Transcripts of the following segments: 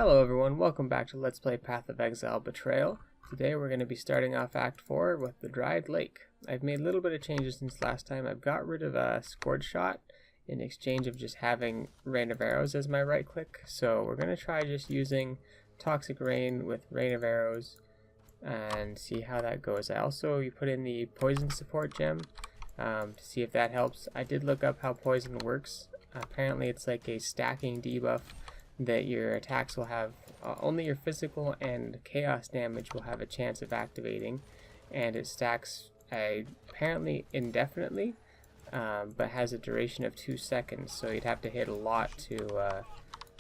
Hello everyone, welcome back to Let's Play Path of Exile Betrayal. Today we're going to be starting off Act 4 with the Dried Lake. I've made a little bit of changes since last time. I've got rid of a Scourge Shot in exchange of just having Rain of Arrows as my right click. So we're going to try just using Toxic Rain with Rain of Arrows and see how that goes. I also put in the Poison Support gem to see if that helps. I did look up how poison works. Apparently it's like a stacking debuff that your attacks will have only your physical and chaos damage will have a chance of activating, and it stacks apparently indefinitely, but has a duration of 2 seconds, so you'd have to hit a lot to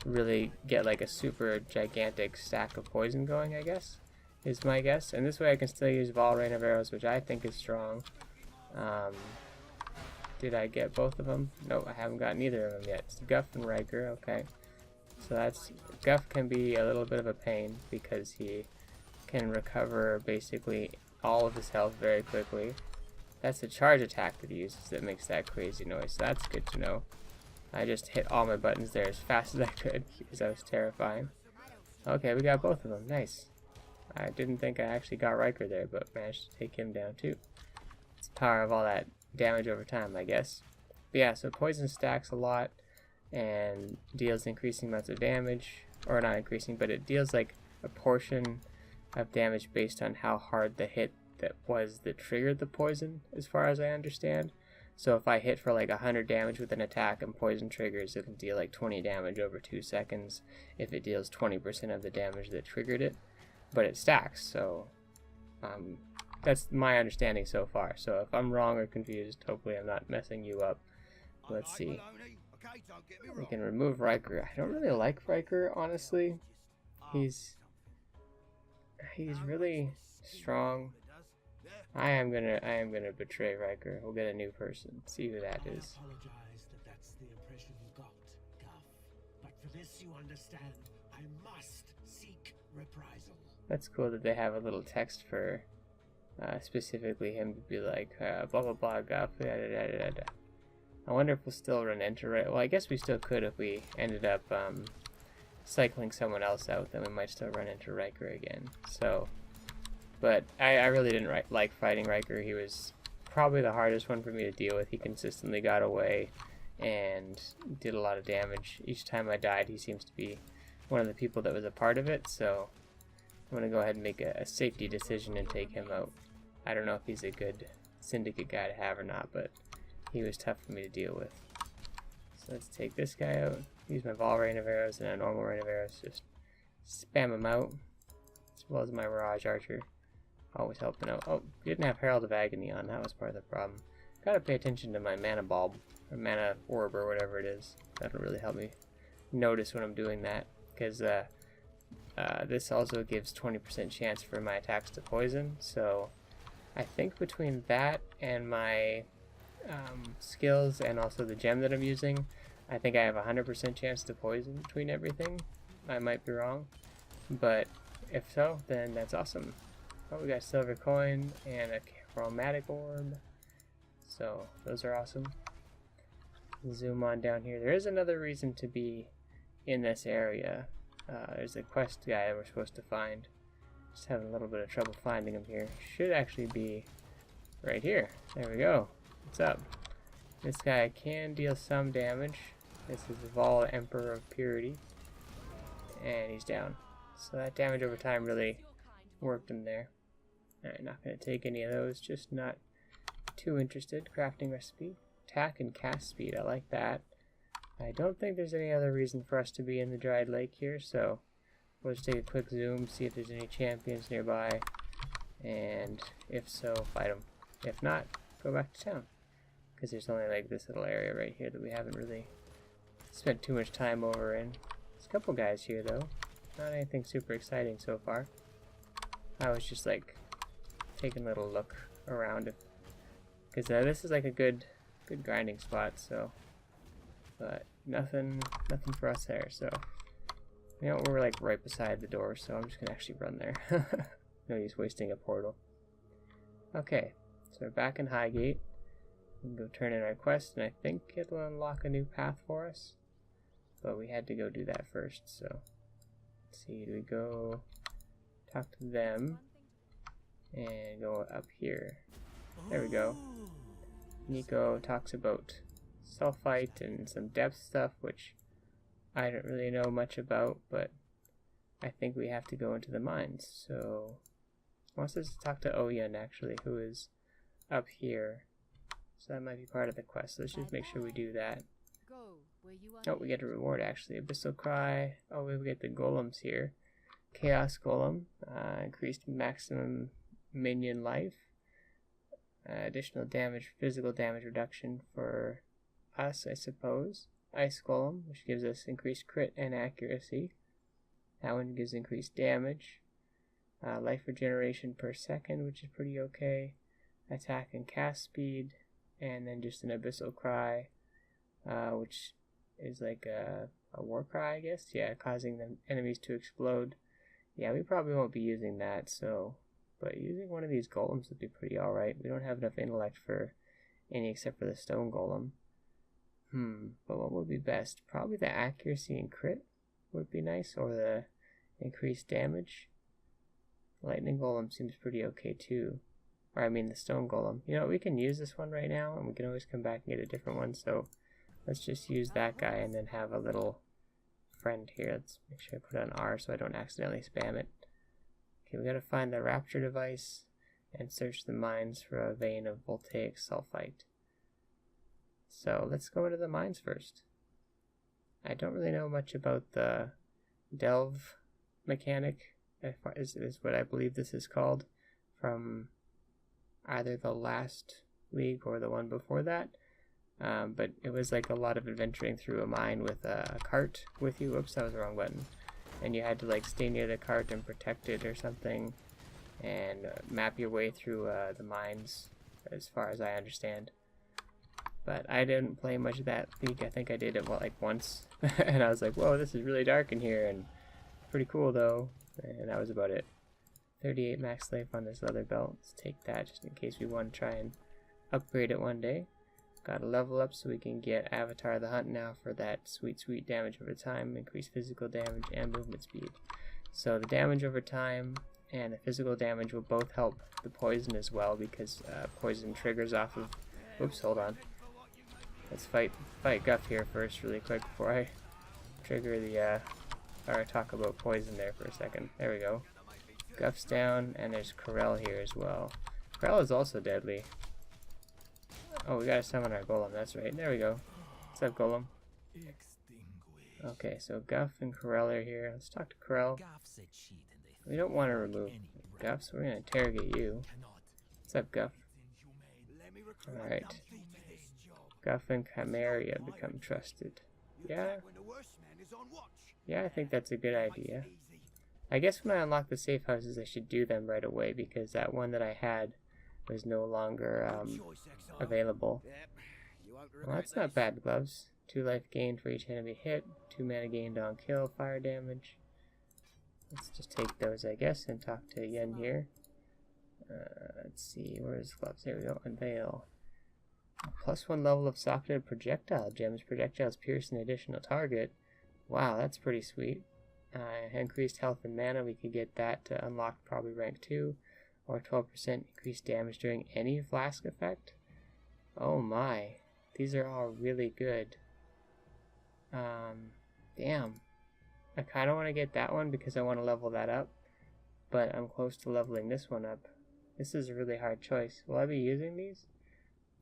really get like a super gigantic stack of poison going, I guess is my guess. And this way I can still use Vol Rain of Arrows, which I think is strong. Did I get both of them? No, I haven't got neither of them yet. It's Guff and Riker. Okay. So Guff can be a little bit of a pain because he can recover basically all of his health very quickly. That's the charge attack that he uses that makes that crazy noise. So that's good to know. I just hit all my buttons there as fast as I could because that was terrifying. Okay, we got both of them. Nice. I didn't think I actually got Riker there, but managed to take him down too. It's the power of all that damage over time, I guess. But yeah, so poison stacks a lot and deals increasing amounts of damage, or not increasing, but it deals like a portion of damage based on how hard the hit that triggered the poison, as far as I understand. So if I hit for like 100 damage with an attack and poison triggers, it'll deal like 20 damage over 2 seconds if it deals 20% of the damage that triggered it, but it stacks. So that's my understanding so far. So if I'm wrong or confused, hopefully I'm not messing you up. Let's see. We can remove Riker. I don't really like Riker, honestly. He's really strong. I am gonna betray Riker. We'll get a new person. See who that is. I apologize that that's the impression you got, Guff. But for this, you understand, I must seek reprisal. That's cool that they have a little text for specifically him to be like blah blah blah Guff. Da, da, da, da, da. I wonder if we'll still run into Well, I guess we still could if we ended up cycling someone else out. Then we might still run into Riker again. So, but I really didn't like fighting Riker. He was probably the hardest one for me to deal with. He consistently got away and did a lot of damage. Each time I died, he seems to be one of the people that was a part of it. So I'm going to go ahead and make a safety decision and take him out. I don't know if he's a good syndicate guy to have or not, but he was tough for me to deal with. So let's take this guy out. Use my Vol Rain of Arrows and a normal Rain of Arrows. Just spam him out. As well as my Mirage Archer. Always helping out. Oh, didn't have Herald of Agony on. That was part of the problem. Gotta pay attention to my mana bulb. Or mana orb or whatever it is. That'll really help me notice when I'm doing that. Because this also gives 20% chance for my attacks to poison. So I think between that and my skills and also the gem that I'm using, I think I have a 100% chance to poison between everything. I might be wrong, but if so, then that's awesome. Oh, we got silver coin and a chromatic orb, so those are awesome. Zoom on down here. There is another reason to be in this area. There's a quest guy that we're supposed to find. Just having a little bit of trouble finding him here. Should actually be right here. There we go. What's up? This guy can deal some damage. This is Vol Emperor of Purity. And he's down. So that damage over time really worked him there. Alright, not going to take any of those. Just not too interested. Crafting recipe. Attack and cast speed. I like that. I don't think there's any other reason for us to be in the Dried Lake here. So we'll just take a quick zoom. See if there's any champions nearby. And if so, fight them. If not, go back to town. Because there's only like this little area right here that we haven't really spent too much time over in. There's a couple guys here though. Not anything super exciting so far. I was just like taking a little look around, because this is like a good grinding spot. So, but nothing for us there. So, you know, we're like right beside the door. So I'm just gonna actually run there. No use wasting a portal. Okay, so we're back in Highgate. We can go turn in our quest, and I think it'll unlock a new path for us. But we had to go do that first, so let's see, do we go talk to them and go up here? There we go. Nico talks about sulfite and some depth stuff, which I don't really know much about, but I think we have to go into the mines. So he wants us to talk to Oyen, actually, who is up here. So that might be part of the quest. Let's just make sure we do that. Oh, we get a reward, actually. Abyssal Cry. Oh, we get the golems here. Chaos Golem. Increased maximum minion life. Additional damage, physical damage reduction for us, I suppose. Ice Golem, which gives us increased crit and accuracy. That one gives increased damage. Life regeneration per second, which is pretty okay. Attack and cast speed. And then just an Abyssal Cry, which is like a war cry, I guess. Yeah, causing the enemies to explode. Yeah, we probably won't be using that, so... But using one of these golems would be pretty alright. We don't have enough intellect for any except for the stone golem. But what would be best? Probably the accuracy and crit would be nice, or the increased damage. Lightning golem seems pretty okay too. Or I mean the stone golem. You know, we can use this one right now, and we can always come back and get a different one, so let's just use that guy and then have a little friend here. Let's make sure I put on R so I don't accidentally spam it. Okay, we gotta find the rapture device and search the mines for a vein of voltaic sulfite. So let's go into the mines first. I don't really know much about the delve mechanic, is what I believe this is called, from either the last league or the one before that. But it was like a lot of adventuring through a mine with a cart with you. Whoops, that was the wrong button. And you had to like stay near the cart and protect it or something, and map your way through the mines, as far as I understand. But I didn't play much of that league. I think I did it like once, and I was like, whoa, this is really dark in here, and pretty cool though. And that was about it. 38 max life on this leather belt. Let's take that just in case we want to try and upgrade it one day. Got to level up so we can get Avatar the Hunt now for that sweet damage over time, increased physical damage and movement speed. So the damage over time and the physical damage will both help the poison as well, because poison triggers off of... Oops, hold on. Let's fight Guff here first really quick before I trigger the... or talk about poison there for a second. There we go. Guff's down, and there's Corel here as well. Corel is also deadly. Oh, we gotta summon our golem, that's right. There we go. What's up, golem? Okay, so Guff and Corel are here. Let's talk to Corel. We don't want to remove Guff, so we're gonna interrogate you. What's up, Guff? Alright. Guff and Chimeria become trusted. Yeah? Yeah, I think that's a good idea. I guess when I unlock the safe houses, I should do them right away, because that one that I had was no longer available. Well, that's not bad, gloves. 2 life gained for each enemy hit, 2 mana gained on kill, fire damage. Let's just take those, I guess, and talk to Yen here. Let's see, where's gloves? There we go, unveil. +1 level of socketed projectile gems. Projectiles pierce an additional target. Wow, that's pretty sweet. Increased health and mana, we could get that to unlock probably rank 2. Or 12% increased damage during any flask effect. Oh my, these are all really good. Damn. I kind of want to get that one because I want to level that up, but I'm close to leveling this one up. This is a really hard choice. Will I be using these?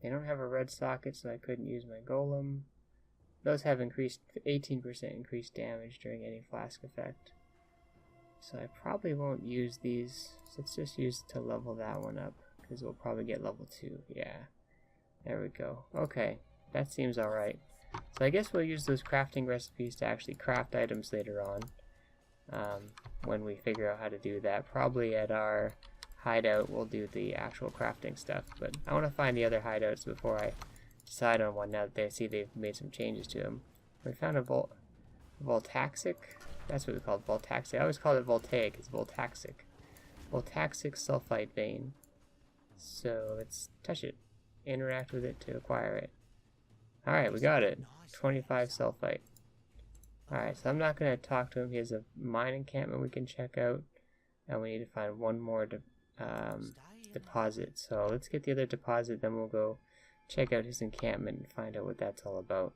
They don't have a red socket, so I couldn't use my golem. Those have increased 18% increased damage during any flask effect. So I probably won't use these. So let's just use to level that one up, because we'll probably get level 2. Yeah. There we go. Okay. That seems alright. So I guess we'll use those crafting recipes to actually craft items later on. When we figure out how to do that. Probably at our hideout we'll do the actual crafting stuff. But I want to find the other hideouts before I decide on one, now that they see they've made some changes to them. We found a Voltaxic. That's what we call it, Voltaxic. I always call it Voltaic. It's Voltaxic. Voltaxic sulfite vein. So let's touch it. Interact with it to acquire it. Alright, we got it. 25 sulfite. Alright, so I'm not going to talk to him. He has a mine encampment we can check out. And we need to find one more deposit. So let's get the other deposit, then we'll go check out his encampment and find out what that's all about.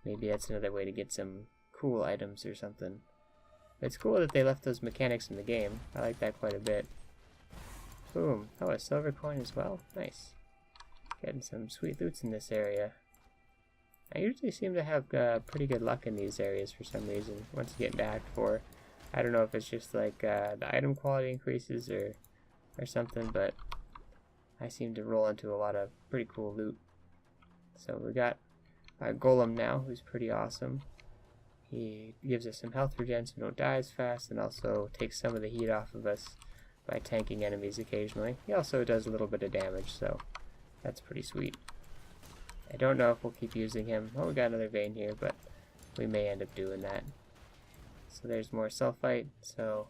Maybe that's another way to get some cool items or something. It's cool that they left those mechanics in the game. I like that quite a bit. Boom. Oh, a silver coin as well? Nice. Getting some sweet loots in this area. I usually seem to have pretty good luck in these areas for some reason, once you get into Act 4. I don't know if it's just like the item quality increases or something, but I seem to roll into a lot of pretty cool loot. So we got our Golem now, who's pretty awesome. He gives us some health regen so we don't die as fast, and also takes some of the heat off of us by tanking enemies occasionally. He also does a little bit of damage, so that's pretty sweet. I don't know if we'll keep using him. Oh, we got another vein here, but we may end up doing that. So there's more sulfite. So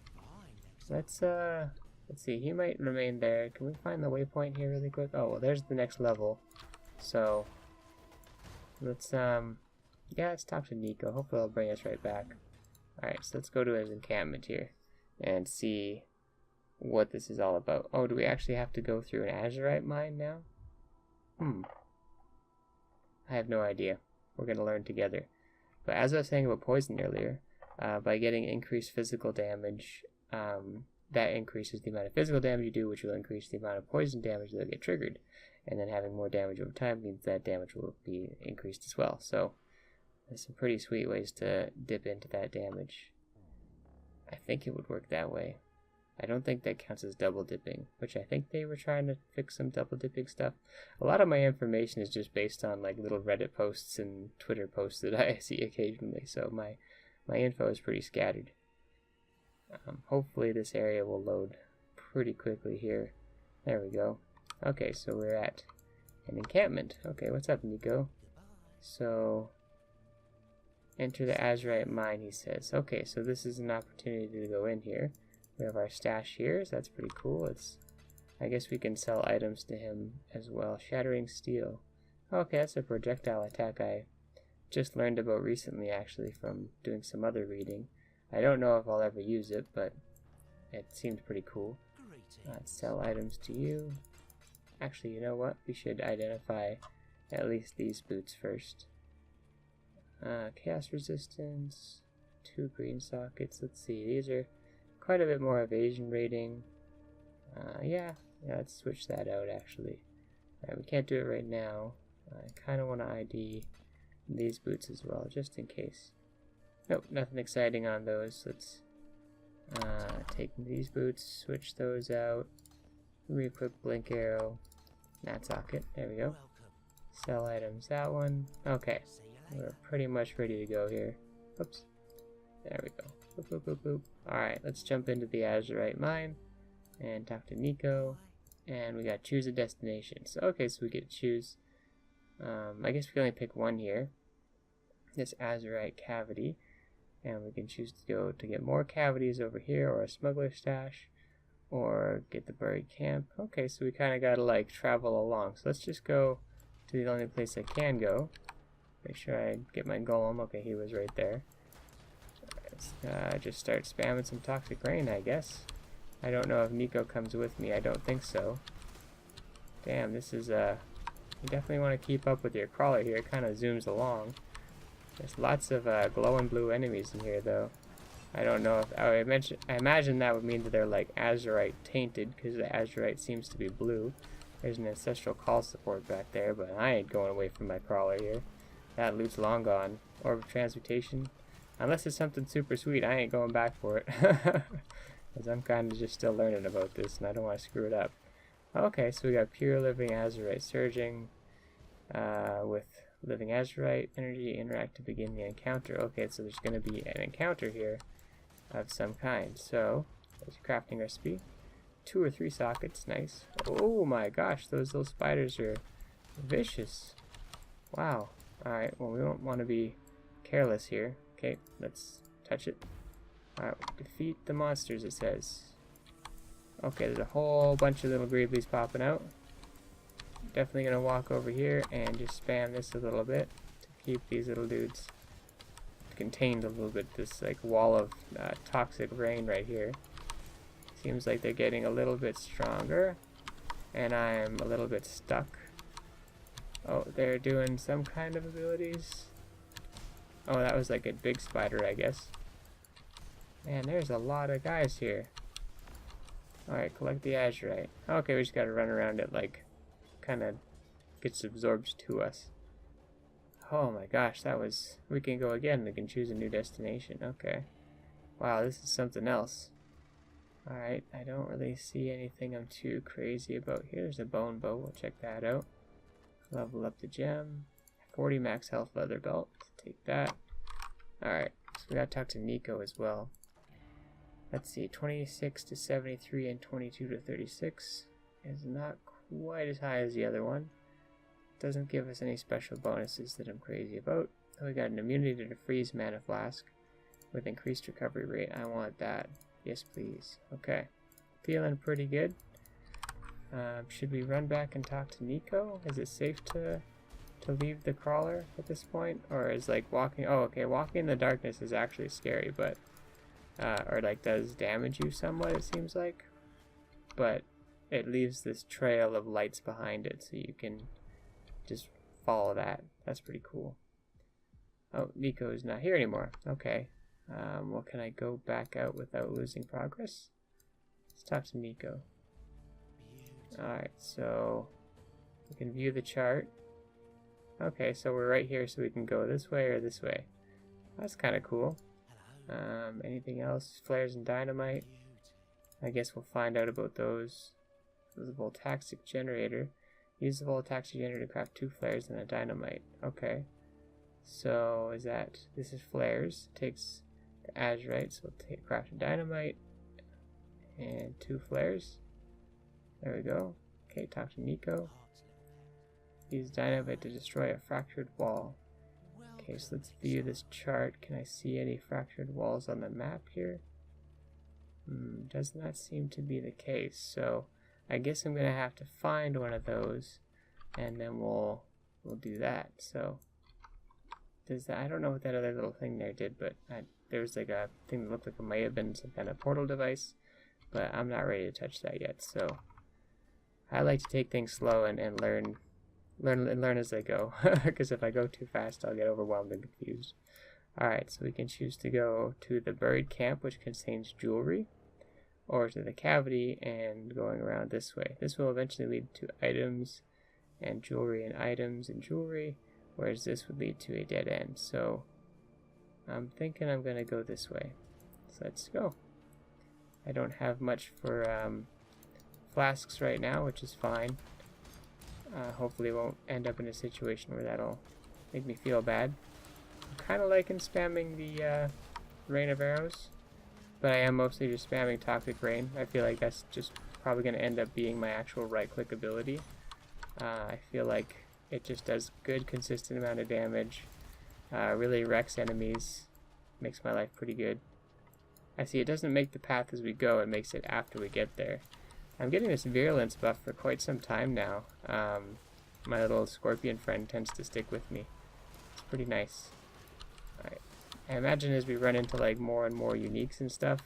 let's see. He might remain there. Can we find the waypoint here really quick? Oh, well, there's the next level. So let's let's talk to Nico. Hopefully he'll bring us right back. Alright, so let's go to his encampment here and see what this is all about. Oh, do we actually have to go through an Azurite mine now? I have no idea. We're going to learn together. But as I was saying about poison earlier, by getting increased physical damage, that increases the amount of physical damage you do, which will increase the amount of poison damage that will get triggered. And then having more damage over time means that damage will be increased as well. So there's some pretty sweet ways to dip into that damage. I think it would work that way. I don't think that counts as double dipping, which I think they were trying to fix some double dipping stuff. A lot of my information is just based on like little Reddit posts and Twitter posts that I see occasionally, so my info is pretty scattered. Hopefully this area will load pretty quickly here. There we go. Okay, so we're at an encampment. Okay, what's up, Nico? So enter the Azurite Mine, he says. Okay, so this is an opportunity to go in here. We have our stash here, so that's pretty cool. I guess we can sell items to him as well. Shattering Steel. Okay, that's a projectile attack I just learned about recently, actually, from doing some other reading. I don't know if I'll ever use it, but it seems pretty cool. Let's sell items to you. Actually, you know what? We should identify at least these boots first. Chaos Resistance. 2 green sockets. Let's see. These are quite a bit more evasion rating. Yeah, let's switch that out actually. Alright, we can't do it right now. I kind of want to ID these boots as well, just in case. Nope, nothing exciting on those. Let's take these boots, switch those out, re-equip Blink Arrow, Nat Socket, there we go. Sell items, that one. Okay, we're pretty much ready to go here. Oops, there we go. Boop, boop, boop, boop. Alright, let's jump into the Azurite Mine and talk to Nico. And we got choose a destination. So, okay, so we get to choose. I guess we can only pick one here. This Azurite Cavity. And we can choose to go to get more cavities over here, or a smuggler stash, or get the buried camp. Okay, so we kind of got to like travel along. So let's just go to the only place I can go. Make sure I get my golem. Okay, he was right there. Just start spamming some toxic rain, I guess. I don't know if Nico comes with me. I don't think so. Damn, this is you definitely want to keep up with your crawler here. It kind of zooms along. There's lots of glowing blue enemies in here, though. I don't know if I imagine that would mean that they're like Azurite tainted, because the Azurite seems to be blue. There's an ancestral call support back there, but I ain't going away from my crawler here. That loot's long gone. Orb of Transmutation. Unless it's something super sweet, I ain't going back for it. Because I'm kind of just still learning about this, and I don't want to screw it up. Okay, so we got Pure Living Azurite Surging. With Living Azurite energy, interact to begin the encounter. Okay, so there's going to be an encounter here of some kind. So, there's a crafting recipe. 2 or 3 sockets, nice. Oh my gosh, those little spiders are vicious. Wow. Alright, well we don't want to be careless here. Okay, let's touch it. Alright, defeat the monsters, it says. Okay, there's a whole bunch of little greeblies popping out. Definitely gonna walk over here and just spam this a little bit to keep these little dudes contained a little bit, this like wall of toxic rain right here. Seems like they're getting a little bit stronger, and I'm a little bit stuck. Oh, they're doing some kind of abilities. Oh, that was like a big spider, I guess. Man, there's a lot of guys here. Alright, collect the Azurite. Okay, we just gotta run around it like, kinda gets absorbed to us. Oh my gosh, that was... We can go again, we can choose a new destination. Okay. Wow, this is something else. Alright, I don't really see anything I'm too crazy about here. There's a bone bow, we'll check that out. Level up the gem. 40 max health leather belt. Take that. Alright, so we gotta talk to Nico as well. Let's see, 26 to 73 and 22 to 36 is not quite as high as the other one. Doesn't give us any special bonuses that I'm crazy about. We got an immunity to freeze mana flask with increased recovery rate. I want that. Yes, please. Okay. Feeling pretty good. Should we run back and talk to Nico? Is it safe to leave the crawler at this point? Or is like walking... Oh, okay. Walking in the darkness is actually scary, but... or like does damage you somewhat, it seems like. But it leaves this trail of lights behind it, so you can just follow that. That's pretty cool. Oh, Nico's not here anymore. Okay. Well, can I go back out without losing progress? Let's talk to Nico. Alright, so we can view the chart. Okay, so we're right here, so we can go this way or this way. That's kind of cool. Anything else? Flares and dynamite. I guess we'll find out about those. There's a voltaic generator. Use the voltaic generator to craft 2 flares and a dynamite. Okay. So is that... This is flares. Takes the Azurite, so we'll craft a dynamite and 2 flares. There we go. Okay, talk to Nico. Use dynamite to destroy a fractured wall. Okay, so let's view this chart. Can I see any fractured walls on the map here? Does not seem to be the case. So I guess I'm gonna have to find one of those, and then we'll do that. So does that? I don't know what that other little thing there did, but there was like a thing that looked like it might have been some kind of portal device, but I'm not ready to touch that yet. So I like to take things slow and learn as I go, because if I go too fast I'll get overwhelmed and confused. Alright, so we can choose to go to the buried camp, which contains jewelry, or to the cavity and going around this way. This will eventually lead to items and jewelry and items and jewelry, whereas this would lead to a dead end. So I'm thinking I'm going to go this way. So let's go. I don't have much for flasks right now, which is fine. Hopefully won't end up in a situation where that'll make me feel bad. I'm kind of liking spamming the rain of arrows, but I am mostly just spamming toxic rain. I feel like that's just probably going to end up being my actual right click ability. I feel like it just does good consistent amount of damage, really wrecks enemies, makes my life pretty good. I see it doesn't make the path as we go, it makes it after we get there. I'm getting this virulence buff for quite some time now. My little scorpion friend tends to stick with me. It's pretty nice. Alright. I imagine as we run into like more and more uniques and stuff,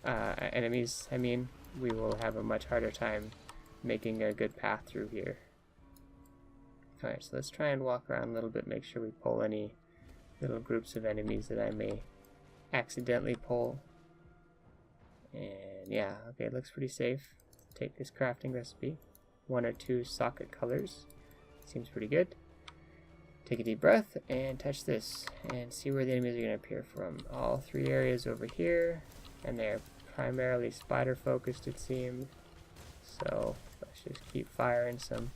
enemies, I mean, we will have a much harder time making a good path through here. Alright, so let's try and walk around a little bit, make sure we pull any little groups of enemies that I may accidentally pull. And yeah, okay, it looks pretty safe. Take this crafting recipe. 1 or 2 socket colors. Seems pretty good. Take a deep breath and touch this and see where the enemies are going to appear from. All 3 areas over here, and they're primarily spider focused, it seems. So let's just keep firing some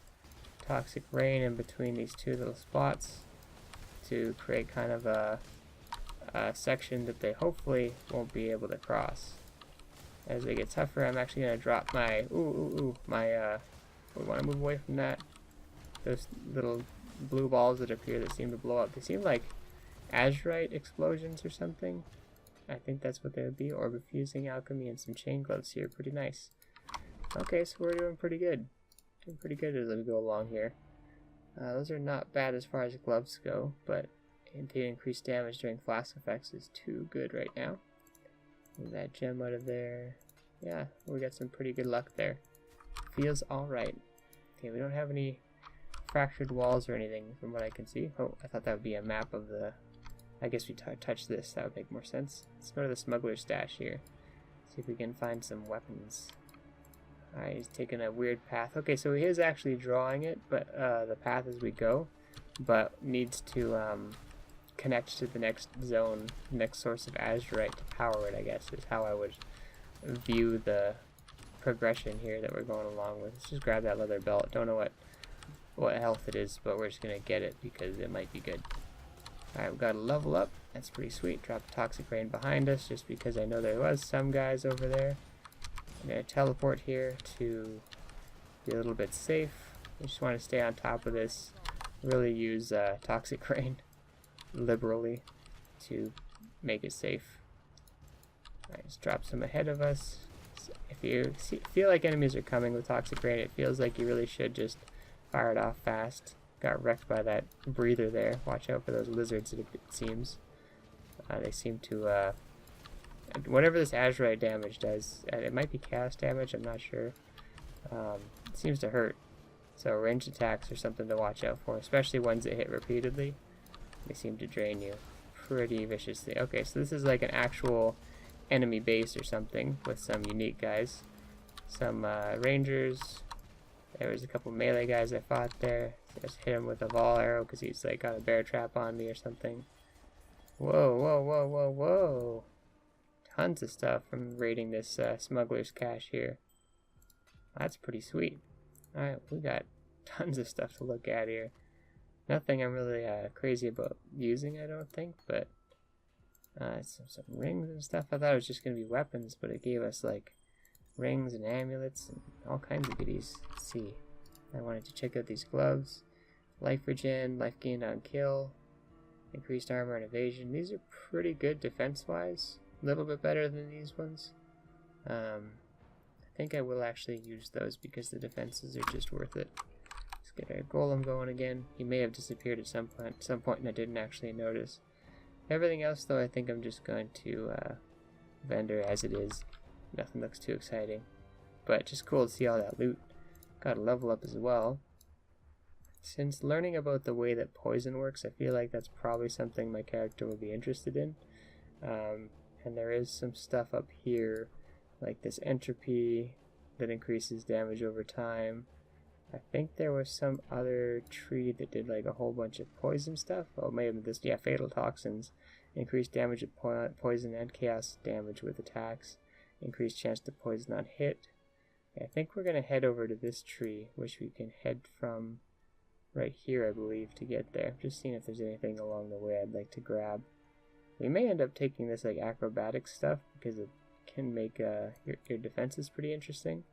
toxic rain in between these 2 little spots to create kind of a section that they hopefully won't be able to cross. As they get tougher, I'm actually going to drop my, we want to move away from that. Those little blue balls that appear that seem to blow up. They seem like Azurite explosions or something. I think that's what they would be. Orb of fusing alchemy and some chain gloves here. Pretty nice. Okay, so we're doing pretty good. Doing pretty good as we go along here. Those are not bad as far as gloves go, but the increased damage during flask effects is too good right now. Move that gem out of there. Yeah, we got some pretty good luck there. Feels alright. Okay, we don't have any fractured walls or anything from what I can see. Oh, I thought that would be a map of the... I guess we touch this, that would make more sense. Let's go to the smuggler's stash here. See if we can find some weapons. Alright, he's taking a weird path. Okay, so he is actually drawing it, but the path as we go, but needs to connect to the next zone, next source of Azurite to power it, I guess, is how I would view the progression here that we're going along with. Let's just grab that leather belt. Don't know what health it is, but we're just going to get it because it might be good. Alright, we've got to level up. That's pretty sweet. Drop the toxic rain behind us just because I know there was some guys over there. I'm going to teleport here to be a little bit safe. I just want to stay on top of this. Really use toxic rain liberally to make it safe. Alright, just drop some ahead of us. So if you feel like enemies are coming with toxic rain, it feels like you really should just fire it off fast. Got wrecked by that breather there. Watch out for those lizards, it seems. They seem to, whatever this Azurite damage does, it might be chaos damage, I'm not sure. It seems to hurt. So ranged attacks are something to watch out for, especially ones that hit repeatedly. They seem to drain you pretty viciously. Okay, so this is like an actual enemy base or something with some unique guys. Some rangers. There was a couple melee guys I fought there. Just hit him with a Vol arrow because he's like got a bear trap on me or something. Whoa, whoa, whoa, whoa, whoa. Tons of stuff from raiding this smuggler's cache here. That's pretty sweet. Alright, we got tons of stuff to look at here. Nothing I'm really crazy about using, I don't think, but some rings and stuff. I thought it was just going to be weapons, but it gave us like rings and amulets and all kinds of goodies. Let's see. I wanted to check out these gloves. Life regen, life gained on kill, increased armor and evasion. These are pretty good defense-wise. A little bit better than these ones. I think I will actually use those because the defenses are just worth it. Let's get our golem going again. He may have disappeared at some point and I didn't actually notice. Everything else though, I think I'm just going to vendor as it is. Nothing looks too exciting. But just cool to see all that loot. Got to level up as well. Since learning about the way that poison works, I feel like that's probably something my character will be interested in. And there is some stuff up here, like this entropy that increases damage over time. I think there was some other tree that did like a whole bunch of poison stuff. Oh, maybe this, yeah, fatal toxins. Increased damage of poison and chaos damage with attacks. Increased chance to poison on hit. I think we're going to head over to this tree, which we can head from right here, I believe, to get there. Just seeing if there's anything along the way I'd like to grab. We may end up taking this like acrobatic stuff because it can make your defenses pretty interesting.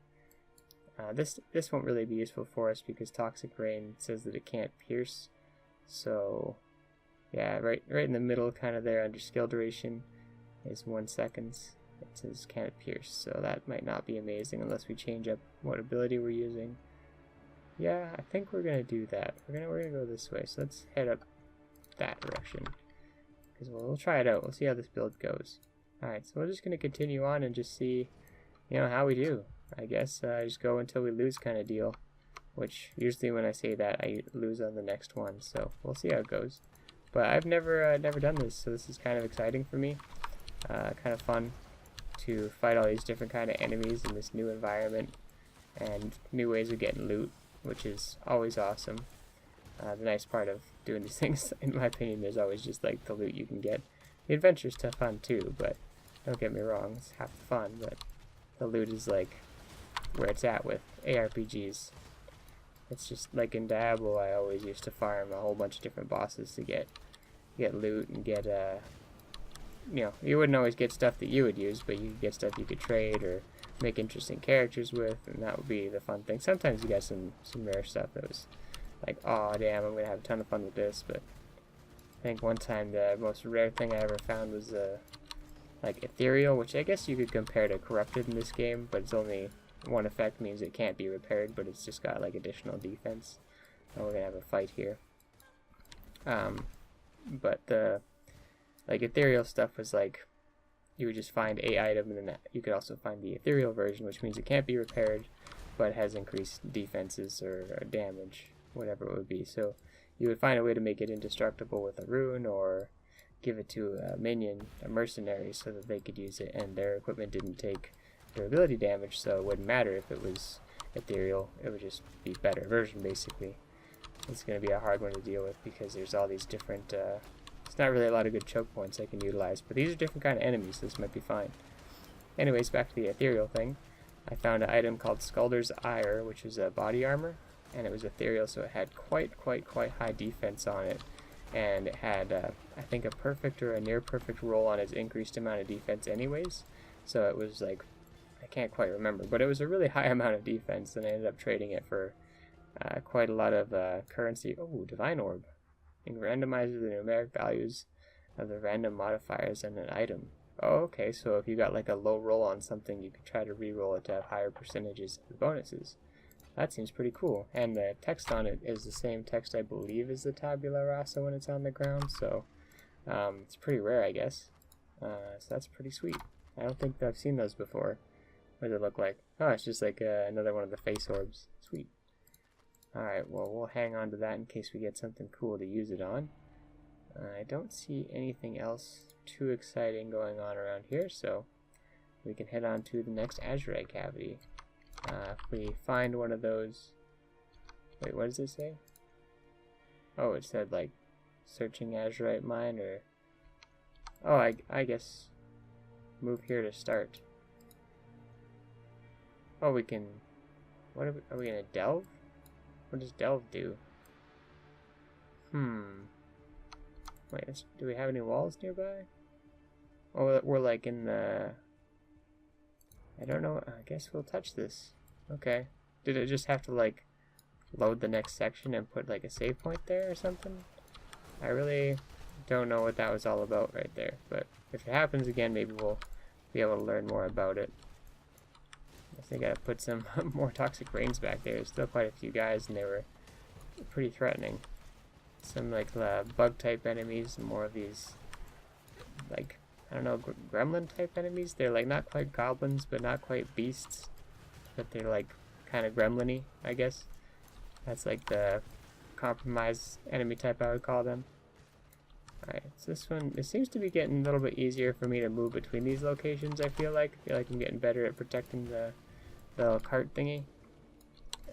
This won't really be useful for us because Toxic Rain says that it can't pierce. So yeah, right in the middle, kind of there under skill duration, is 1 second. It says can't pierce, so that might not be amazing unless we change up what ability we're using. Yeah, I think we're gonna do that. We're gonna go this way. So let's head up that direction because we'll try it out. We'll see how this build goes. All right, so we're just gonna continue on and just see, how we do. I guess just go until we lose kind of deal. Which usually when I say that, I lose on the next one. So we'll see how it goes. But I've never done this, so this is kind of exciting for me. Kind of fun to fight all these different kind of enemies in this new environment and new ways of getting loot, which is always awesome. The nice part of doing these things, in my opinion, is always just like the loot you can get. The adventure's tough fun too, but don't get me wrong, it's half the fun, but the loot is like where it's at with ARPGs. It's just like in Diablo, I always used to farm a whole bunch of different bosses to get loot and get you wouldn't always get stuff that you would use, but you could get stuff you could trade or make interesting characters with, and that would be the fun thing. Sometimes you got some rare stuff that was like, oh damn, I'm gonna have a ton of fun with this. But I think one time the most rare thing I ever found was like ethereal, which I guess you could compare to corrupted in this game, but it's only one effect, means it can't be repaired, but it's just got like additional defense. And we're gonna have a fight here. but the like ethereal stuff was like you would just find a item, and then you could also find the ethereal version, which means it can't be repaired, but has increased defenses or damage, whatever it would be. So you would find a way to make it indestructible with a rune, or give it to a minion, a mercenary, so that they could use it, and their equipment didn't take durability damage, so it wouldn't matter if it was ethereal. It would just be a better version, basically. It's going to be a hard one to deal with because there's all these different it's not really a lot of good choke points I can utilize, but these are different kind of enemies, so this might be fine. Anyways, back to the ethereal thing. I found an item called Skulder's Ire, which is a body armor, and it was ethereal, so it had quite high defense on it, and it had I think a perfect or a near perfect roll on its increased amount of defense anyways, so it was like, I can't quite remember, but it was a really high amount of defense, and I ended up trading it for quite a lot of currency. Oh, Divine Orb. It randomizes the numeric values of the random modifiers in an item. Oh, okay, so if you got like a low roll on something, you could try to re-roll it to have higher percentages of bonuses. That seems pretty cool. And the text on it is the same text, I believe, as the tabula rasa when it's on the ground, so it's pretty rare, I guess. So that's pretty sweet. I don't think I've seen those before. What does it look like? Oh, it's just like another one of the face orbs. Sweet. Alright, well, we'll hang on to that in case we get something cool to use it on. I don't see anything else too exciting going on around here, so we can head on to the next Azurite cavity. If we find one of those... Wait, what does it say? Oh, it said, like, searching Azurite Mine, or... Oh, I guess move here to start. Oh, we can... What are we gonna delve? What does delve do? Wait, do we have any walls nearby? Oh, we're like in the... I don't know, I guess we'll touch this. Okay. Did it just have to like load the next section and put like a save point there or something? I really don't know what that was all about right there, but if it happens again, maybe we'll be able to learn more about it. I think I gotta put some more toxic rains back there. There's still quite a few guys, and they were pretty threatening. Some like bug type enemies, and more of these like, I don't know, gremlin type enemies. They're like not quite goblins, but not quite beasts, but they're like kind of gremlin-y, I guess. That's like the compromise enemy type I would call them. Alright, so this one, it seems to be getting a little bit easier for me to move between these locations, I feel like. I'm getting better at protecting the little cart thingy.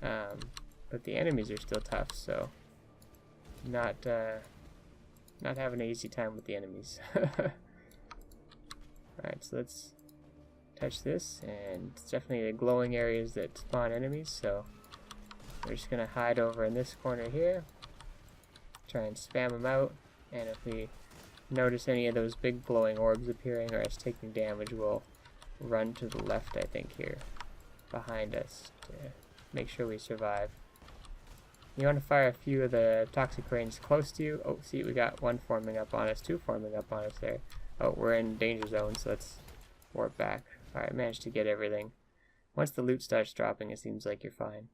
But the enemies are still tough, so not having an easy time with the enemies. Alright, so let's touch this, and it's definitely the glowing areas that spawn enemies, so we're just gonna hide over in this corner here, try and spam them out, and if we notice any of those big glowing orbs appearing or us taking damage, we'll run to the left, I think, here behind us to make sure we survive. You want to fire a few of the toxic rains close to you. Oh, see, we got one forming up on us, two forming up on us there. Oh, we're in danger zone, so let's warp back. Alright, managed to get everything. Once the loot starts dropping, it seems like you're fine.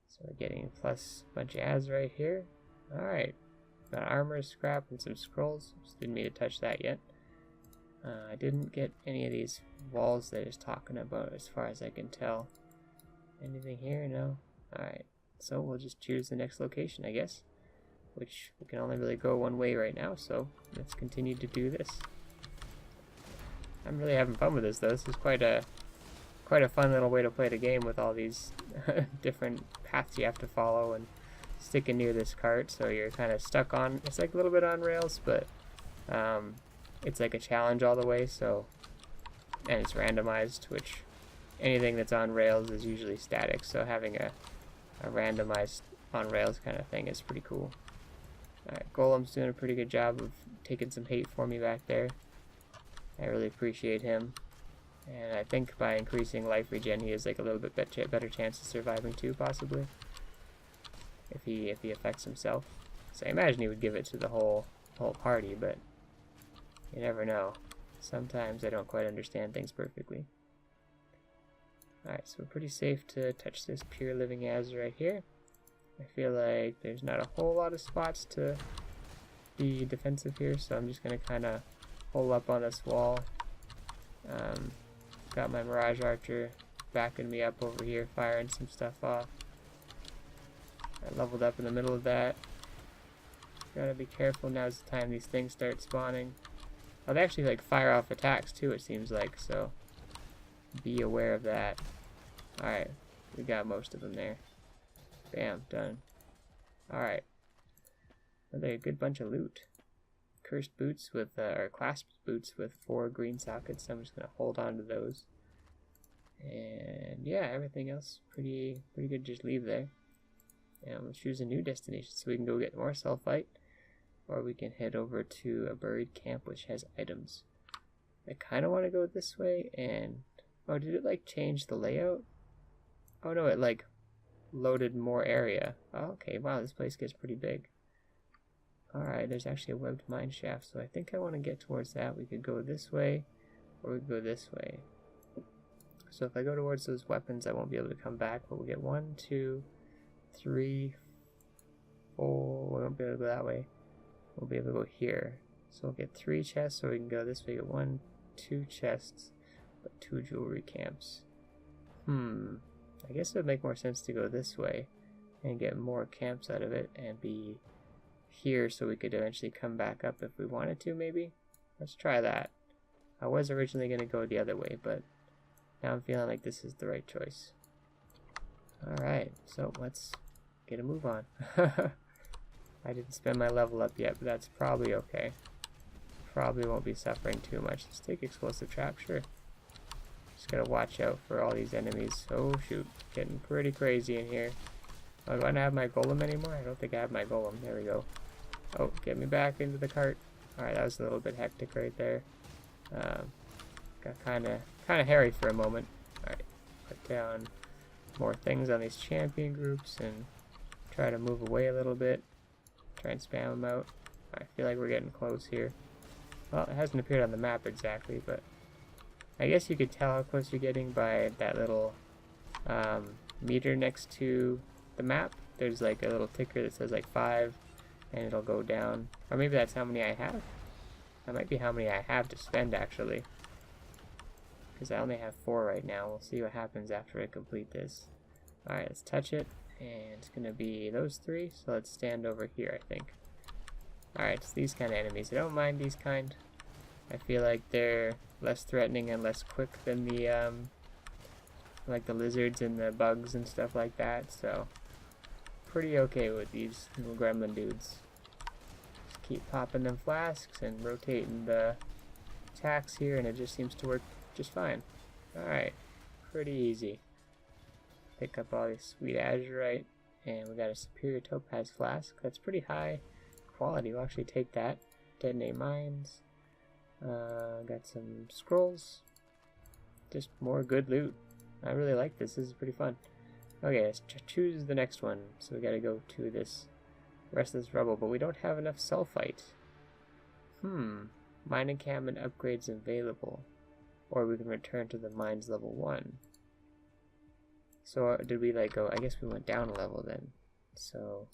So we're getting plus a bunch of Azurite here. Alright. Got armor, scrap, and some scrolls. Just didn't mean to touch that yet. I didn't get any of these walls that it's talking about as far as I can tell. Anything here? No? Alright. So we'll just choose the next location, I guess. Which we can only really go one way right now, so let's continue to do this. I'm really having fun with this though. This is quite a fun little way to play the game with all these different paths you have to follow and sticking near this cart, so you're kind of stuck on, it's like a little bit on rails, but it's like a challenge all the way, so, and it's randomized, which anything that's on rails is usually static, so having a randomized on rails kind of thing is pretty cool. Alright, Golem's doing a pretty good job of taking some hate for me back there. I really appreciate him. And I think by increasing life regen, he has like a little bit better chance of surviving too, possibly. If he affects himself. So I imagine he would give it to the whole party, but you never know. Sometimes I don't quite understand things perfectly. Alright, so we're pretty safe to touch this pure living Azurite here. I feel like there's not a whole lot of spots to be defensive here, so I'm just going to kind of hole up on this wall. Got my Mirage Archer backing me up over here, firing some stuff off. I leveled up in the middle of that. Gotta be careful, now's the time these things start spawning. Oh, they actually like fire off attacks too, it seems like, so be aware of that. Alright, we got most of them there. Bam, done. Alright. Another good bunch of loot. Cursed boots with, or clasped boots with 4 green sockets, so I'm just gonna hold on to those. And yeah, everything else pretty good, just leave there. And we'll choose a new destination so we can go get more sulfite, or we can head over to a buried camp which has items. I kind of want to go this way, and oh, did it like change the layout? Oh no, it like loaded more area. Oh, okay, wow, this place gets pretty big. Alright, there's actually a webbed mine shaft, so I think I want to get towards that. We could go this way, or we could go this way. So if I go towards those weapons, I won't be able to come back, but we'll get 1, 2, 3, 4, we won't be able to go that way. We'll be able to go here. So we'll get 3 chests, or we can go this way, get 1, 2 chests, but 2 jewelry camps. I guess it would make more sense to go this way and get more camps out of it and be here so we could eventually come back up if we wanted to, maybe? Let's try that. I was originally going to go the other way, but now I'm feeling like this is the right choice. Alright, so let's get a move on. I didn't spend my level up yet, but that's probably okay. Probably won't be suffering too much. Let's take explosive trap, sure. Just gotta watch out for all these enemies. Oh shoot, getting pretty crazy in here. Oh, do I not have my golem anymore? I don't think I have my golem. There we go. Oh, get me back into the cart. Alright, that was a little bit hectic right there. Got kinda hairy for a moment. Alright, put down more things on these champion groups and try to move away a little bit. Try and spam them out. I feel like we're getting close here. Well, it hasn't appeared on the map exactly, but I guess you could tell how close you're getting by that little meter next to the map. There's like a little ticker that says like 5 and it'll go down. Or maybe that's how many I have. That might be how many I have to spend actually. Because I only have 4 right now. We'll see what happens after I complete this. Alright, let's touch it. And it's going to be those 3. So let's stand over here, I think. Alright, it's these kind of enemies. I don't mind these kind. I feel like they're less threatening and less quick than the, like the lizards and the bugs and stuff like that. So, pretty okay with these little gremlin dudes. Just keep popping them flasks and rotating the attacks here, and it just seems to work just fine. Alright, pretty easy. Pick up all this sweet azurite, and we got a superior topaz flask. That's pretty high quality. We'll actually take that. Detonate mines. Got some scrolls. Just more good loot. I really like this. This is pretty fun. Okay, let's choose the next one. So we gotta go to this rest of this rubble, but we don't have enough sulfite. Mine encampment upgrades available. Or we can return to the mines level 1. So did we like go? I guess we went down a level then. So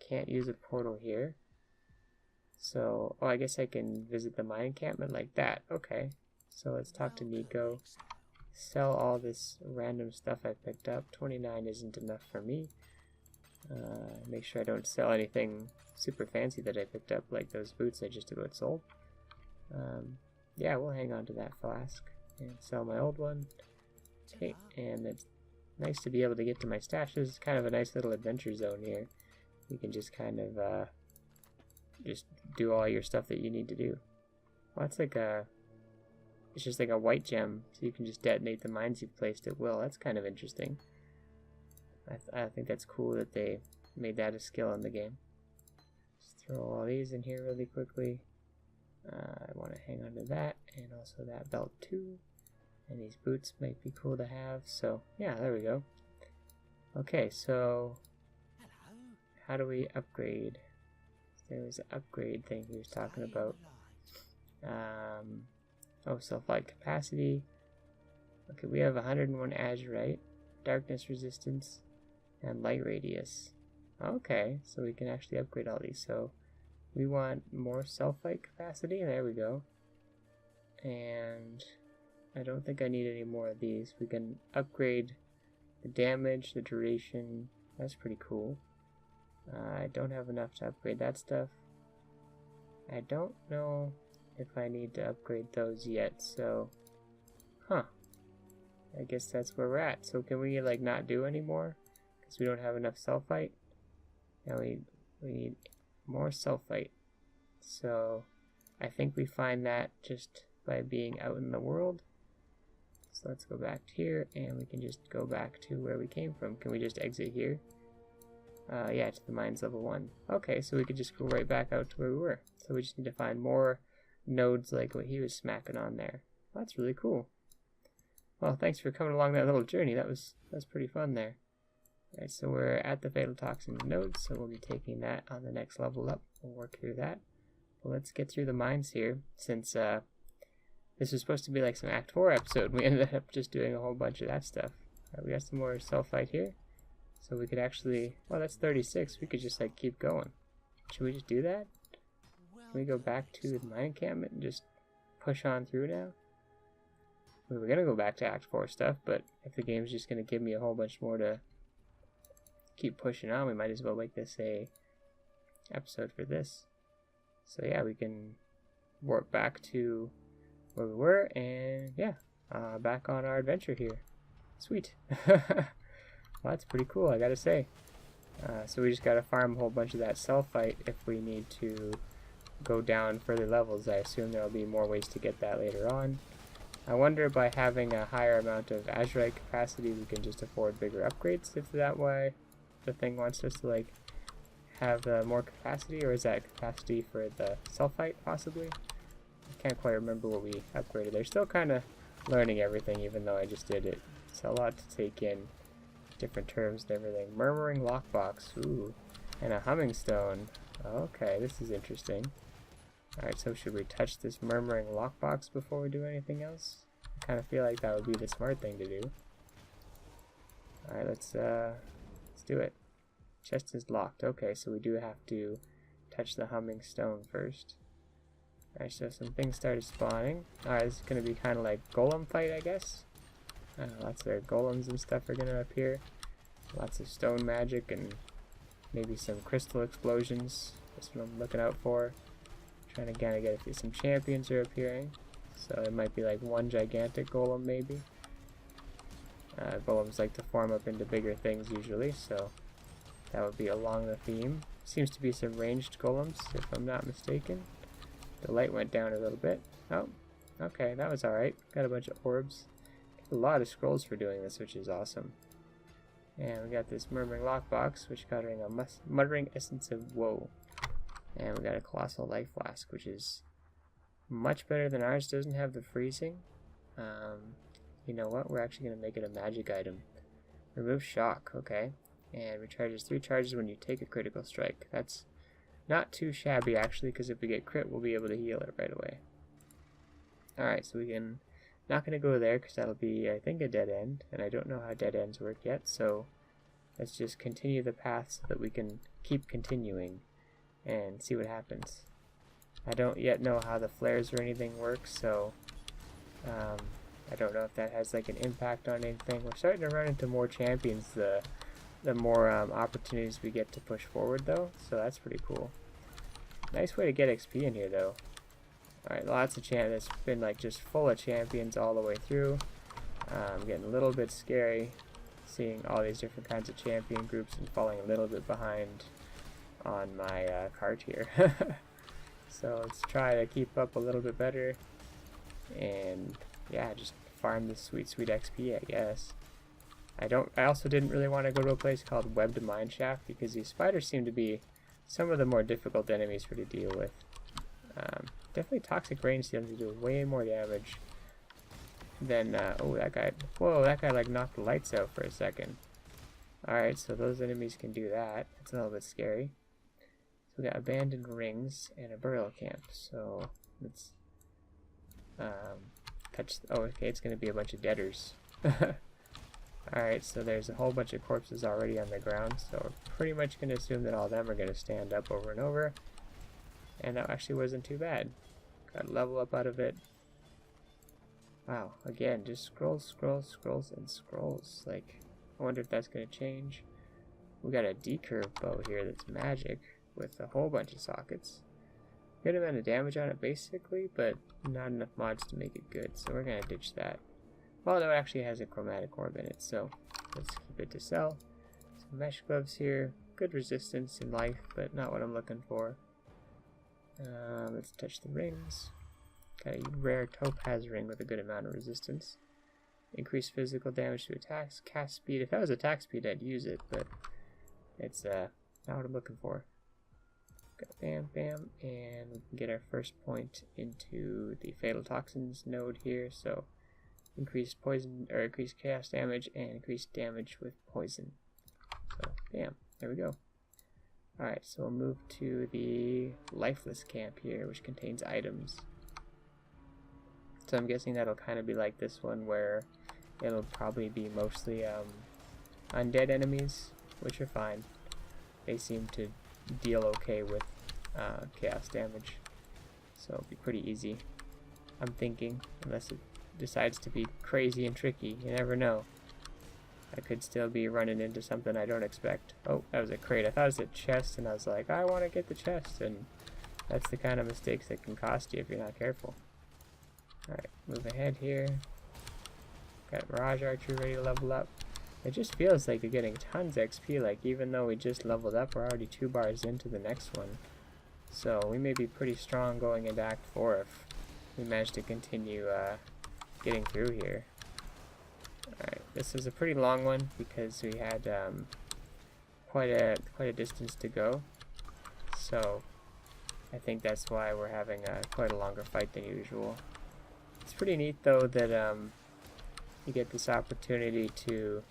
can't use a portal here. So, oh, I guess I can visit the mine encampment like that. Okay. So let's talk to Nico. Sell all this random stuff I picked up. 29 isn't enough for me. Make sure I don't sell anything super fancy that I picked up, like those boots I just about sold. Yeah, we'll hang on to that flask and sell my old one. Okay, and it's nice to be able to get to my stash. This is kind of a nice little adventure zone here. You can just kind of just do all your stuff that you need to do. Well, that's like a, it's just like a white gem, so you can just detonate the mines you've placed at will. That's kind of interesting. I think that's cool that they made that a skill in the game. Just throw all these in here really quickly. I want to hang on to that, and also that belt too. And these boots might be cool to have, so yeah, there we go. Okay, so how do we upgrade? There was an upgrade thing he was talking about. Oh, sulfite capacity. Okay, we have 101 azurite, darkness resistance, and light radius. Okay, so we can actually upgrade all these. So We want more sulfite capacity. There we go. And I don't think I need any more of these. We can upgrade the damage, the duration. That's pretty cool. I don't have enough to upgrade that stuff. I don't know if I need to upgrade those yet, so... Huh. I guess that's where we're at. So can we, like, not do any more? Because we don't have enough sulfite. Now we need more sulfite. So I think we find that just by being out in the world. So let's go back to here, and we can just go back to where we came from. Can we just exit here? Yeah, to the mines level 1. Okay, so we could just go right back out to where we were. So we just need to find more nodes like what he was smacking on there. Well, that's really cool. Well, thanks for coming along that little journey. That was pretty fun there. Alright, so we're at the Fatal Toxins node, so we'll be taking that on the next level up. We'll work through that. Well, let's get through the mines here, since this was supposed to be like some Act 4 episode. We ended up just doing a whole bunch of that stuff. Alright, we got some more sulfite here. So we could actually, well, that's 36. We could just like keep going. Should we just do that? Can we go back to the mine encampment and just push on through now? We were gonna go back to Act 4 stuff, but if the game's just gonna give me a whole bunch more to keep pushing on, we might as well make this a episode for this. So yeah, we can warp back to where we were, and yeah, back on our adventure here. Sweet. Well, that's pretty cool, I gotta say. So we just gotta farm a whole bunch of that sulfite if we need to go down further levels. I assume there'll be more ways to get that later on. I wonder by having a higher amount of Azurite capacity we can just afford bigger upgrades, if that way the thing wants us to like have more capacity, or is that capacity for the sulfite possibly? I can't quite remember what we upgraded. They're still kind of learning everything even though I just did it. It's a lot to take in, different terms and everything. Murmuring lockbox, ooh, and a humming stone. Okay, this is interesting. Alright, so should we touch this murmuring lockbox before we do anything else? I kind of feel like that would be the smart thing to do. Alright, let's do it. Chest is locked. Okay, so we do have to touch the humming stone first. Alright, so some things started spawning. Alright, this is going to be kind of like golem fight, I guess. Lots of golems and stuff are going to appear. Lots of stone magic and maybe some crystal explosions. That's what I'm looking out for. Trying to kind of get some champions are appearing. So it might be like one gigantic golem maybe. Golems like to form up into bigger things usually, so that would be along the theme. Seems to be some ranged golems, if I'm not mistaken. The light went down a little bit. Oh, okay, that was alright. Got a bunch of orbs. Got a lot of scrolls for doing this, which is awesome. And we got this murmuring lockbox, which got a muttering essence of woe. And we got a colossal life flask, which is much better than ours. Doesn't have the freezing. You know what? We're actually going to make it a magic item. Remove shock, okay. And recharges 3 charges when you take a critical strike. That's not too shabby actually, because if we get crit, we'll be able to heal it right away. Alright, so we can... Not going to go there, because that'll be, I think, a dead end. And I don't know how dead ends work yet, so let's just continue the path so that we can keep continuing and see what happens. I don't yet know how the flares or anything work, so I don't know if that has like an impact on anything. We're starting to run into more champions the more opportunities we get to push forward though, so that's pretty cool. Nice way to get XP in here though. Alright, lots of champions. It's been like just full of champions all the way through. Getting a little bit scary seeing all these different kinds of champion groups and falling a little bit behind on my cart here. So let's try to keep up a little bit better and yeah, just farm this sweet XP, I guess. I also didn't really want to go to a place called Webbed Mineshaft because these spiders seem to be some of the more difficult enemies for to deal with. Definitely toxic rain seems to do way more damage than oh, that guy. Whoa, that guy like knocked the lights out for a second. Alright, so those enemies can do that. It's a little bit scary. So we got abandoned rings and a burial camp. So let's touch. Oh, okay, it's going to be a bunch of deaders. Alright, so there's a whole bunch of corpses already on the ground. So we're pretty much going to assume that all of them are going to stand up over and over. And that actually wasn't too bad. Got a level up out of it. Wow, again, just scrolls, scrolls, scrolls, and scrolls. Like, I wonder if that's going to change. We got a decurve bow here that's magic with a whole bunch of sockets. Good amount of damage on it basically, but not enough mods to make it good, so we're going to ditch that. Although it actually has a chromatic orb in it, so let's keep it to sell. Some mesh gloves here. Good resistance in life, but not what I'm looking for. Let's touch the rings. Got a rare topaz ring with a good amount of resistance. Increased physical damage to attacks. Cast speed. If that was attack speed, I'd use it, but it's not what I'm looking for. Got bam, bam, and we can get our first point into the fatal toxins node here. So increased poison or increased chaos damage and increased damage with poison. So bam, there we go. Alright, so we'll move to the lifeless camp here, which contains items. So I'm guessing that'll kind of be like this one, where it'll probably be mostly undead enemies, which are fine. They seem to deal okay with chaos damage, so it'll be pretty easy, I'm thinking, unless it decides to be crazy and tricky. You never know. I could still be running into something I don't expect. Oh, that was a crate. I thought it was a chest, and I was like, I want to get the chest, and that's the kind of mistakes that can cost you if you're not careful. Alright, move ahead here. Got Mirage Archer ready to level up. It just feels like you're getting tons of XP, like even though we just leveled up, we're already 2 bars into the next one. So we may be pretty strong going into Act 4 if we manage to continue getting through here. Alright, this is a pretty long one because we had quite a distance to go. So I think that's why we're having quite a longer fight than usual. It's pretty neat though that you get this opportunity to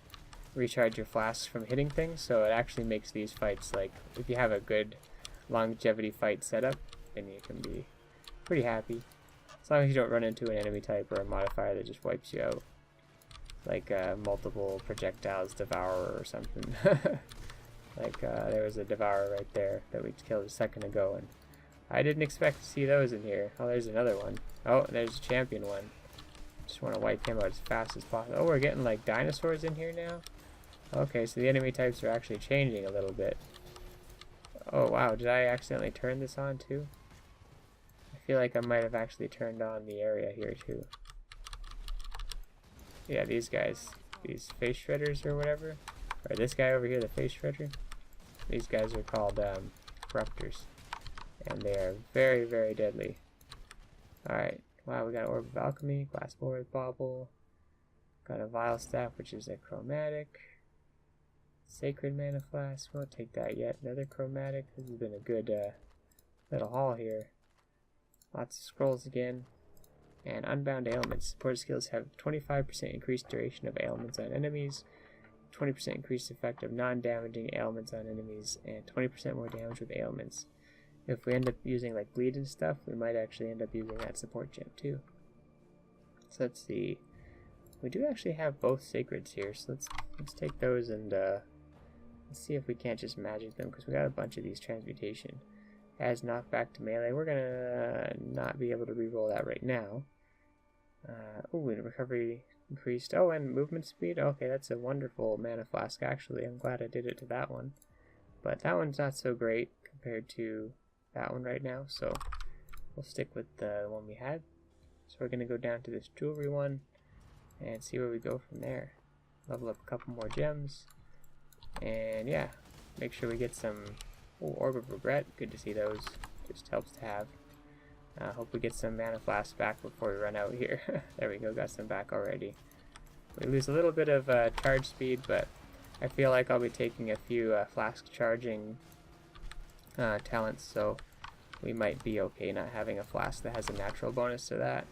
recharge your flasks from hitting things, so it actually makes these fights, like, if you have a good longevity fight setup, then you can be pretty happy. As long as you don't run into an enemy type or a modifier that just wipes you out. Like multiple projectiles devourer or something. Like there was a devourer right there that we killed a second ago, and I didn't expect to see those in here. Oh, there's another one. Oh, there's a champion one. Just want to wipe him out as fast as possible. Oh, we're getting like dinosaurs in here now? Okay, so the enemy types are actually changing a little bit. Oh wow, did I accidentally turn this on too? I feel like I might have actually turned on the area here too. Yeah, these guys. These face shredders or whatever. Or this guy over here, the face shredder. These guys are called corruptors. And they are very, very deadly. Alright. Wow, we got Orb of Alchemy, Glass Bauble. Got a Vile Staff, which is a chromatic. Sacred Mana Flask. Won't take that yet. Another chromatic. This has been a good little haul here. Lots of scrolls again. And Unbound Ailments. Supported skills have 25% increased duration of ailments on enemies, 20% increased effect of non-damaging ailments on enemies, and 20% more damage with ailments. If we end up using like bleed and stuff, we might actually end up using that support gem too. So let's see. We do actually have both sacreds here, so let's take those and let's see if we can't just magic them, because we got a bunch of these transmutation. As knockback to melee, we're gonna not be able to reroll that right now. Oh, and recovery increased. Oh, and movement speed. Okay, that's a wonderful mana flask. Actually, I'm glad I did it to that one. But that one's not so great compared to that one right now. So we'll stick with the one we had. So we're gonna go down to this jewelry one and see where we go from there. Level up a couple more gems, and yeah, make sure we get some. Oh, Orb of Regret, good to see those, just helps to have. Hope we get some mana flasks back before we run out here. There we go, got some back already. We lose a little bit of charge speed, but I feel like I'll be taking a few flask charging talents, so we might be okay not having a flask that has a natural bonus to that.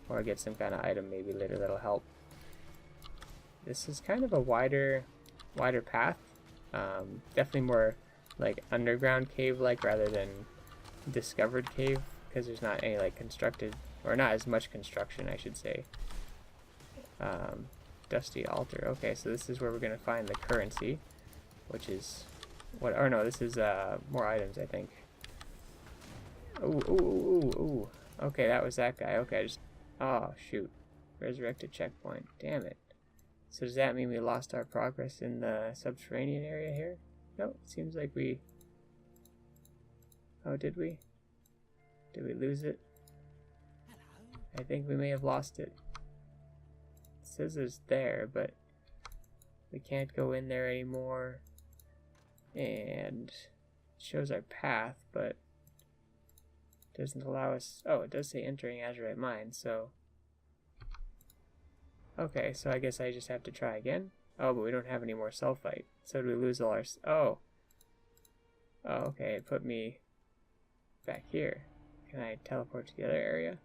Or get some kind of item maybe later that'll help. This is kind of a wider path. Definitely more like underground cave like rather than discovered cave, because there's not any like constructed, or not as much construction I should say. Dusty altar. Okay, so this is where we're gonna find the currency, which is what, or no, this is more items I think. Ooh, ooh, ooh, ooh, ooh. Okay, that was that guy. Okay, I just... Oh, shoot. Resurrected checkpoint. Damn it. So does that mean we lost our progress in the subterranean area here? Nope, seems like we... Oh, did we? Did we lose it? I think we may have lost it. It says it's there, but we can't go in there anymore. And it shows our path, but doesn't allow us... Oh, it does say entering Azurite Mine, so... Okay, so I guess I just have to try again. Oh, but we don't have any more sulfite. So do we lose all our... Oh. Oh, okay, it put me back here. Can I teleport to the other area?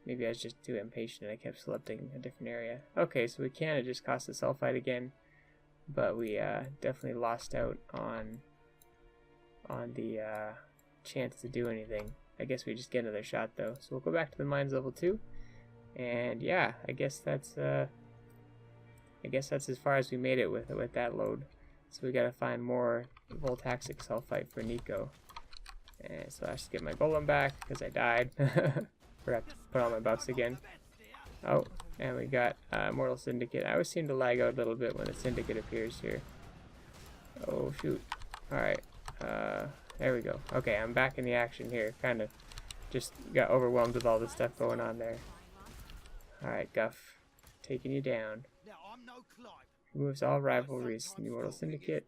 Maybe I was just too impatient and I kept selecting a different area. Okay, so we can. It just cost us sulfite again. But we definitely lost out on the chance to do anything. I guess we just get another shot though. So we'll go back to the mines level 2. And yeah, I guess that's as far as we made it with that load. So we gotta find more voltaxic sulfite for Nico. And so I should get my golem back because I died. Forgot to put on my buffs again. Oh, and we got Mortal Syndicate. I always seem to lag out a little bit when the Syndicate appears here. Oh shoot. Alright. There we go. Okay, I'm back in the action here. Kind of just got overwhelmed with all the stuff going on there. Alright, Guff. Taking you down. Removes all rivalries. New Mortal Syndicate.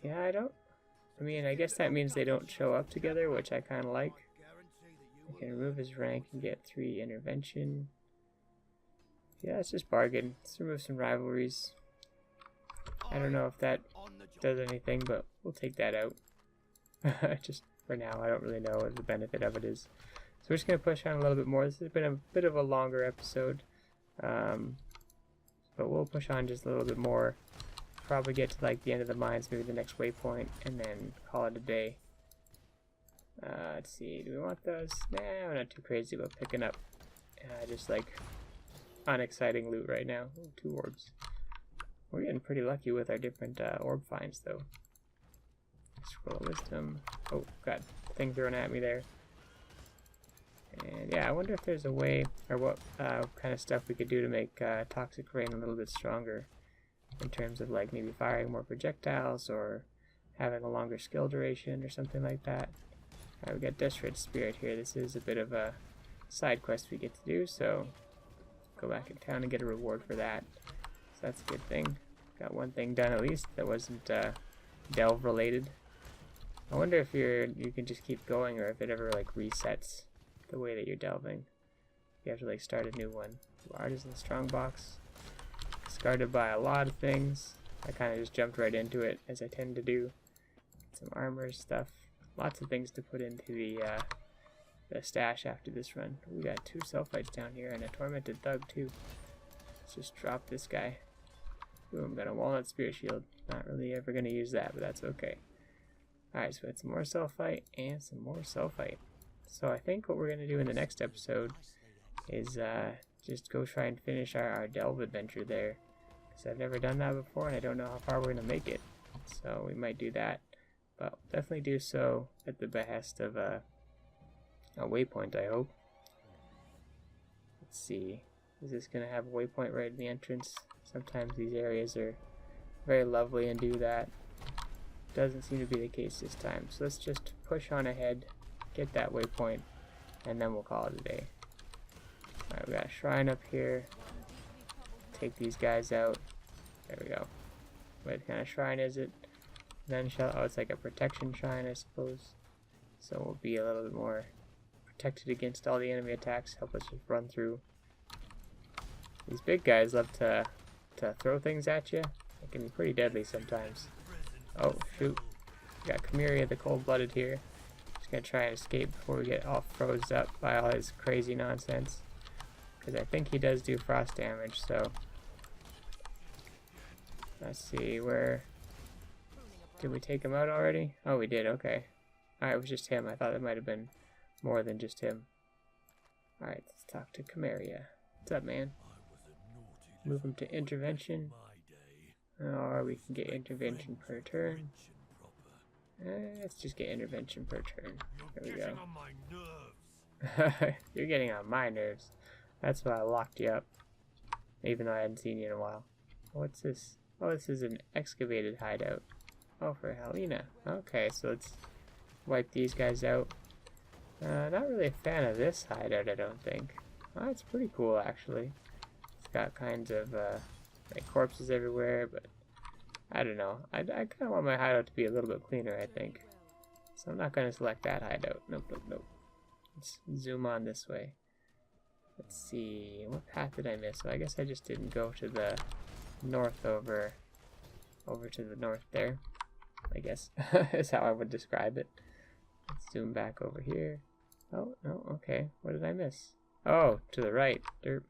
Yeah, I mean, I guess that means they don't show up together, which I kind of like. We can remove his rank and get 3 intervention. Yeah, it's just bargain. Let's remove some rivalries. I don't know if that does anything, but we'll take that out. Just for now, I don't really know what the benefit of it is. So we're just going to push on a little bit more. This has been a bit of a longer episode. But we'll push on just a little bit more. Probably get to like the end of the mines, maybe the next waypoint, and then call it a day. Let's see, do we want those? Nah, we're not too crazy about picking up just like unexciting loot right now. Ooh, 2 orbs. We're getting pretty lucky with our different orb finds though. Scroll of Wisdom. Oh god, thing thrown at me there. And yeah, I wonder if there's a way, or what kind of stuff we could do to make Toxic Rain a little bit stronger. In terms of like maybe firing more projectiles, or having a longer skill duration, or something like that. Alright, we got Desperate Spirit here. This is a bit of a side quest we get to do, so go back in town and get a reward for that. So that's a good thing. Got one thing done at least that wasn't delve related. I wonder if you can just keep going, or if it ever like resets the way that you're delving. You have to like start a new one. Artisan Strongbox. Discarded by a lot of things. I kind of just jumped right into it, as I tend to do. Some armor stuff. Lots of things to put into the stash after this run. We got 2 sulfites down here and a Tormented Thug too. Let's just drop this guy. Boom, got a Walnut Spear Shield. Not really ever going to use that, but that's okay. Alright, so we had some more sulfite and some more sulfite. So I think what we're going to do in the next episode is just go try and finish our delve adventure there. Because I've never done that before and I don't know how far we're going to make it. So we might do that. But we'll definitely do so at the behest of a waypoint, I hope. Let's see. Is this going to have a waypoint right in the entrance? Sometimes these areas are very lovely and do that. Doesn't seem to be the case this time. So let's just push on ahead, get that waypoint, and then we'll call it a day. Alright, we got a shrine up here. Take these guys out. There we go. What kind of shrine is it? Then oh, it's like a protection shrine, I suppose. So we'll be a little bit more protected against all the enemy attacks. Help us just run through. These big guys love to throw things at you. It can be pretty deadly sometimes. Oh shoot! We got Chimera the Cold-Blooded here. Just gonna try and escape before we get all froze up by all his crazy nonsense. Because I think he does do frost damage. So let's see, where did we take him out already? Oh, we did. Okay. Alright, it was just him. I thought it might have been more than just him. Alright, let's talk to Chimera. What's up, man? Move him to intervention. Or we can get intervention per turn. Let's just get intervention per turn. There we go. On my nerves. You're getting on my nerves. That's why I locked you up. Even though I hadn't seen you in a while. What's this? Oh, this is an excavated hideout. Oh, for Helena. Okay, so let's wipe these guys out. Not really a fan of this hideout, I don't think. Oh, it's pretty cool, actually. It's got kinds of like corpses everywhere, but I don't know. I kind of want my hideout to be a little bit cleaner, I think. So I'm not going to select that hideout. Nope, nope, nope. Let's zoom on this way. Let's see. What path did I miss? So I guess I just didn't go to the north over to the north there. I guess is how I would describe it. Let's zoom back over here. Oh, no, okay. What did I miss? Oh, to the right. Derp.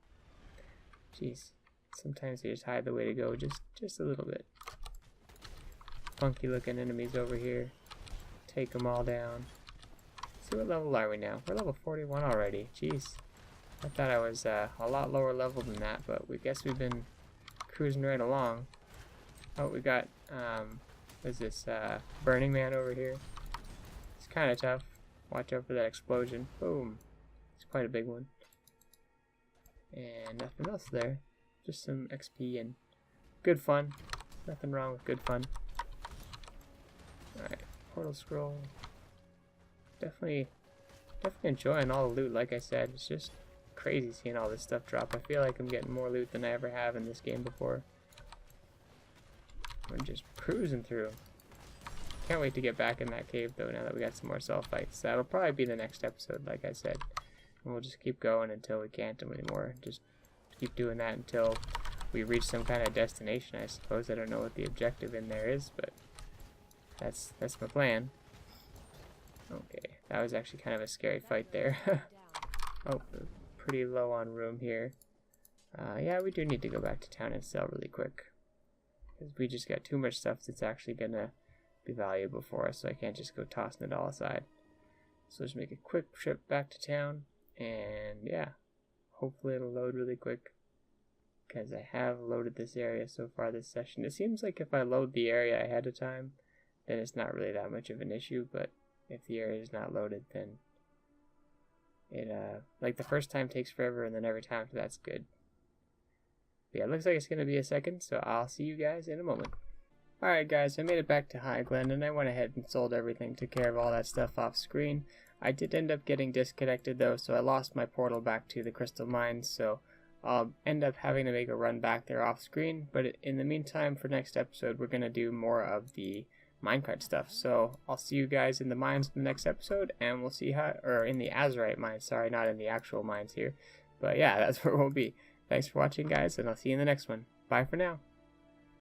Jeez. Sometimes they just hide the way to go just a little bit. Funky looking enemies over here. Take them all down. Let's see, what level are we now? We're level 41 already. Jeez. I thought I was a lot lower level than that, but we guess we've been cruising right along. Oh, we got, what's this, Burning Man over here. It's kind of tough. Watch out for that explosion. Boom. It's quite a big one. And nothing else there. Just some XP and good fun. Nothing wrong with good fun. Alright, portal scroll. Definitely enjoying all the loot, like I said. It's just crazy seeing all this stuff drop. I feel like I'm getting more loot than I ever have in this game before. We're just cruising through. Can't wait to get back in that cave though, now that we got some more self fights. That'll probably be the next episode, like I said. And we'll just keep going until we can't anymore. Just keep doing that until we reach some kind of destination, I suppose. I don't know what the objective in there is, but that's my plan. Okay, that was actually kind of a scary fight there. Oh, pretty low on room here. Yeah, we do need to go back to town and sell really quick. Because we just got too much stuff that's actually going to be valuable for us, so I can't just go tossing it all aside. So just make a quick trip back to town, and yeah, hopefully it'll load really quick. Because I have loaded this area so far this session. It seems like if I load the area ahead of time, then it's not really that much of an issue, but if the area is not loaded, then it, like the first time takes forever, and then every time after that's good. But yeah, it looks like it's going to be a second, so I'll see you guys in a moment. Alright guys, I made it back to High Glen, and I went ahead and sold everything, took care of all that stuff off screen. I did end up getting disconnected though, so I lost my portal back to the crystal mines, so I'll end up having to make a run back there off screen. But in the meantime, for next episode, we're going to do more of the minecart stuff. So I'll see you guys in the mines in the next episode, and we'll see how, or in the Azurite Mine, sorry, not in the actual mines here. But yeah, that's where we'll be. Thanks for watching guys, and I'll see you in the next one. Bye for now.